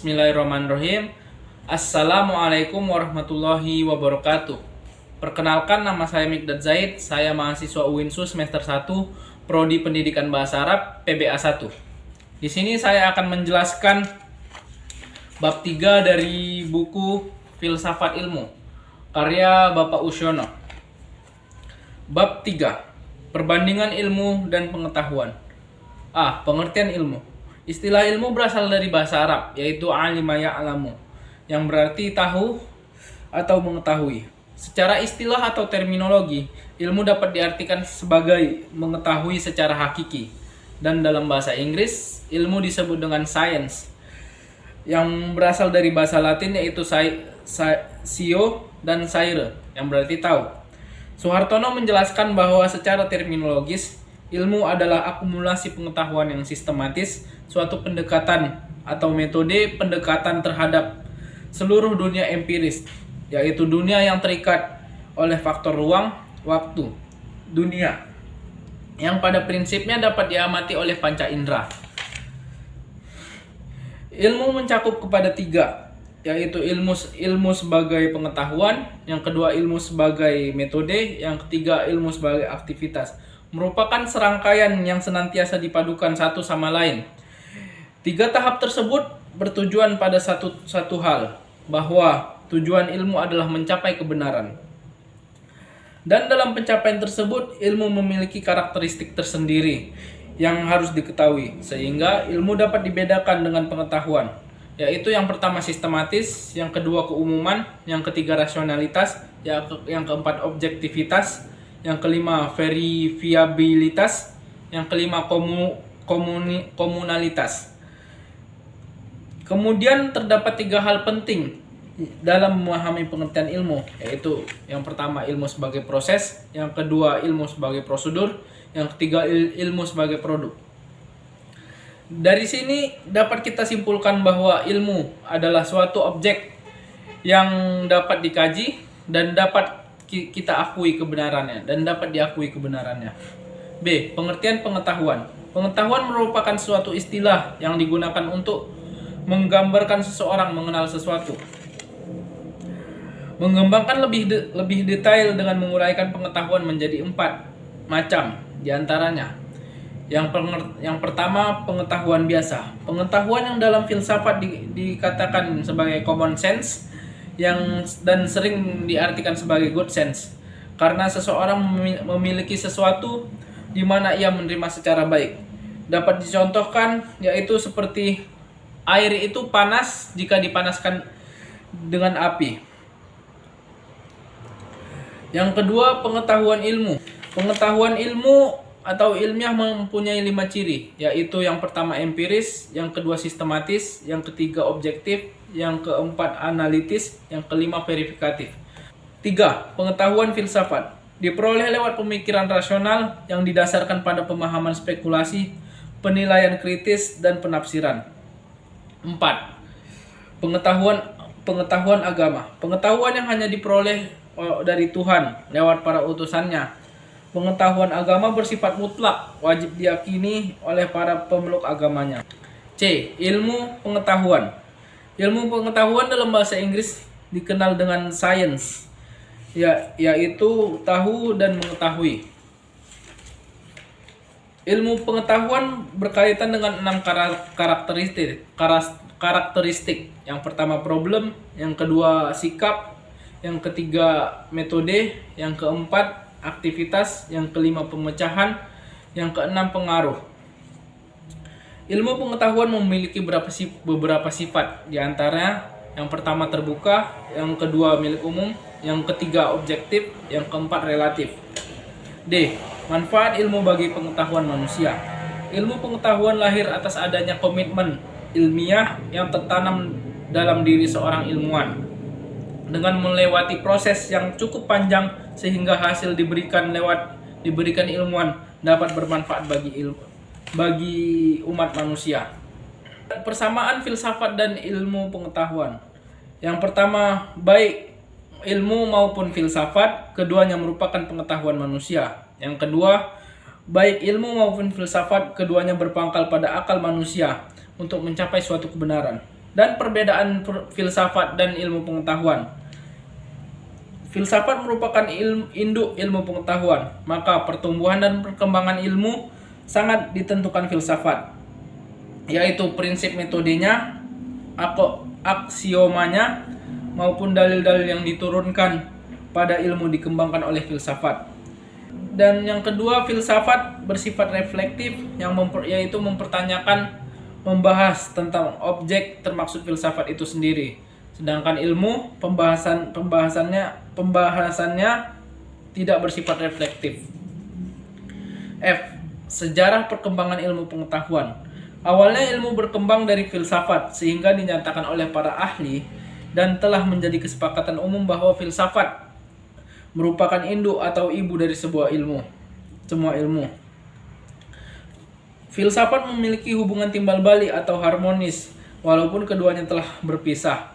Bismillahirrahmanirrahim. Assalamualaikum warahmatullahi wabarakatuh. Perkenalkan, nama saya Mikdad Zaid. Saya mahasiswa UINSU semester 1, Prodi Pendidikan Bahasa Arab, PBA 1. Di sini saya akan menjelaskan bab 3 dari buku Filsafat Ilmu, karya Bapak Usyono. Bab 3, Perbandingan Ilmu dan Pengetahuan. Pengertian ilmu. Istilah ilmu berasal dari bahasa Arab, yaitu alima ya'lamu, yang berarti tahu atau mengetahui. Secara istilah atau terminologi, ilmu dapat diartikan sebagai mengetahui secara hakiki. Dan dalam bahasa Inggris, ilmu disebut dengan science, yang berasal dari bahasa Latin, yaitu scio dan scire, yang berarti tahu. Suhartono menjelaskan bahwa secara terminologis, ilmu adalah akumulasi pengetahuan yang sistematis, suatu pendekatan atau metode pendekatan terhadap seluruh dunia empiris, yaitu dunia yang terikat oleh faktor ruang, waktu, dunia, yang pada prinsipnya dapat diamati oleh panca indera. Ilmu mencakup kepada 3, yaitu ilmu sebagai pengetahuan, yang kedua ilmu sebagai metode, yang ketiga ilmu sebagai aktivitas. Merupakan serangkaian yang senantiasa dipadukan satu sama lain. 3 tahap tersebut bertujuan pada satu hal, bahwa tujuan ilmu adalah mencapai kebenaran. Dan dalam pencapaian tersebut, ilmu memiliki karakteristik tersendiri yang harus diketahui, sehingga ilmu dapat dibedakan dengan pengetahuan, yaitu yang pertama sistematis, yang kedua keumuman, yang ketiga rasionalitas, yang keempat objektivitas, yang kelima verifiabilitas, yang kelima komunalitas. Kemudian terdapat 3 hal penting dalam memahami pengertian ilmu, yaitu yang pertama ilmu sebagai proses, yang kedua ilmu sebagai prosedur, yang ketiga ilmu sebagai produk. Dari sini dapat kita simpulkan bahwa ilmu adalah suatu objek yang dapat dikaji dan dapat kita akui kebenarannya dan dapat diakui kebenarannya. B. Pengertian pengetahuan. Pengetahuan merupakan suatu istilah yang digunakan untuk menggambarkan seseorang mengenal sesuatu. Mengembangkan lebih detail dengan menguraikan pengetahuan menjadi 4 macam diantaranya. Yang pertama, pengetahuan biasa. Pengetahuan yang dalam filsafat dikatakan sebagai common sense, dan sering diartikan sebagai good sense, karena seseorang memiliki sesuatu di mana ia menerima secara baik. Dapat dicontohkan, yaitu seperti air itu panas jika dipanaskan dengan api. Yang kedua, pengetahuan ilmu. Pengetahuan ilmu atau ilmiah mempunyai 5 ciri, yaitu yang pertama empiris, yang kedua sistematis, yang ketiga objektif, yang keempat analitis, yang kelima verifikatif. 3. Pengetahuan filsafat. Diperoleh lewat pemikiran rasional yang didasarkan pada pemahaman spekulasi, penilaian kritis, dan penafsiran. 4. Pengetahuan agama. Pengetahuan yang hanya diperoleh dari Tuhan lewat para utusannya. Pengetahuan agama bersifat mutlak, wajib diyakini oleh para pemeluk agamanya. C. Ilmu pengetahuan. Ilmu pengetahuan dalam bahasa Inggris dikenal dengan science, yaitu tahu dan mengetahui. Ilmu pengetahuan berkaitan dengan 6 karakteristik. Yang pertama problem, yang kedua sikap, yang ketiga metode, yang keempat aktivitas, yang kelima pemecahan, yang keenam pengaruh. Ilmu pengetahuan memiliki beberapa sifat, diantaranya yang pertama terbuka, yang kedua milik umum, yang ketiga objektif, yang keempat relatif. D. Manfaat ilmu bagi pengetahuan manusia. Ilmu pengetahuan lahir atas adanya komitmen ilmiah yang tertanam dalam diri seorang ilmuwan. Dengan melewati proses yang cukup panjang sehingga hasil diberikan ilmuwan dapat bermanfaat bagi umat manusia. Persamaan filsafat dan ilmu pengetahuan. Yang pertama, baik ilmu maupun filsafat, keduanya merupakan pengetahuan manusia. Yang kedua, baik ilmu maupun filsafat, keduanya berpangkal pada akal manusia untuk mencapai suatu kebenaran. dan perbedaan filsafat dan ilmu pengetahuan. Filsafat merupakan induk ilmu pengetahuan, maka pertumbuhan dan perkembangan ilmu sangat ditentukan filsafat, yaitu prinsip metodenya, aksiomanya, maupun dalil-dalil yang diturunkan pada ilmu dikembangkan oleh filsafat. Dan yang kedua, filsafat bersifat reflektif, yaitu mempertanyakan, membahas tentang objek termaksud filsafat itu sendiri. Sedangkan ilmu pembahasannya tidak bersifat reflektif. F. Sejarah perkembangan ilmu pengetahuan. Awalnya ilmu berkembang dari filsafat sehingga dinyatakan oleh para ahli dan telah menjadi kesepakatan umum bahwa filsafat merupakan induk atau ibu dari semua ilmu. Filsafat memiliki hubungan timbal balik atau harmonis, walaupun keduanya telah berpisah.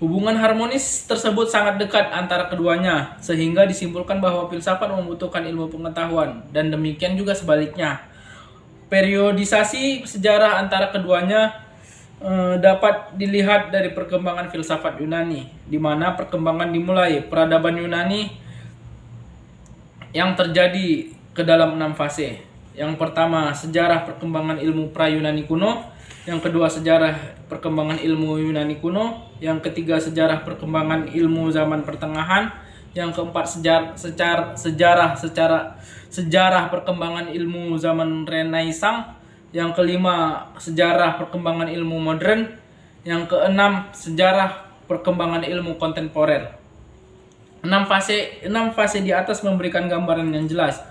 Hubungan harmonis tersebut sangat dekat antara keduanya, sehingga disimpulkan bahwa filsafat membutuhkan ilmu pengetahuan, dan demikian juga sebaliknya. Periodisasi sejarah antara keduanya dapat dilihat dari perkembangan filsafat Yunani, di mana perkembangan dimulai peradaban Yunani yang terjadi ke dalam 6 fase. Yang pertama, sejarah perkembangan ilmu pra-Yunani kuno. Yang kedua, sejarah perkembangan ilmu Yunani kuno. Yang ketiga, sejarah perkembangan ilmu zaman pertengahan. Yang keempat, sejarah perkembangan ilmu zaman Renaissance. Yang kelima, sejarah perkembangan ilmu modern. Yang keenam, sejarah perkembangan ilmu kontemporer. 6 fase di atas memberikan gambaran yang jelas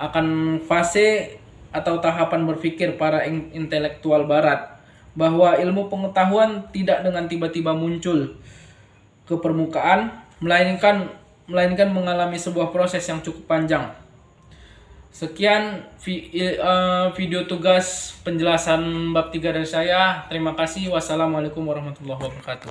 akan fase atau tahapan berpikir para intelektual barat, bahwa ilmu pengetahuan tidak dengan tiba-tiba muncul ke permukaan, melainkan mengalami sebuah proses yang cukup panjang. Sekian video tugas penjelasan bab 3 dari saya. Terima kasih. Wassalamualaikum warahmatullahi wabarakatuh.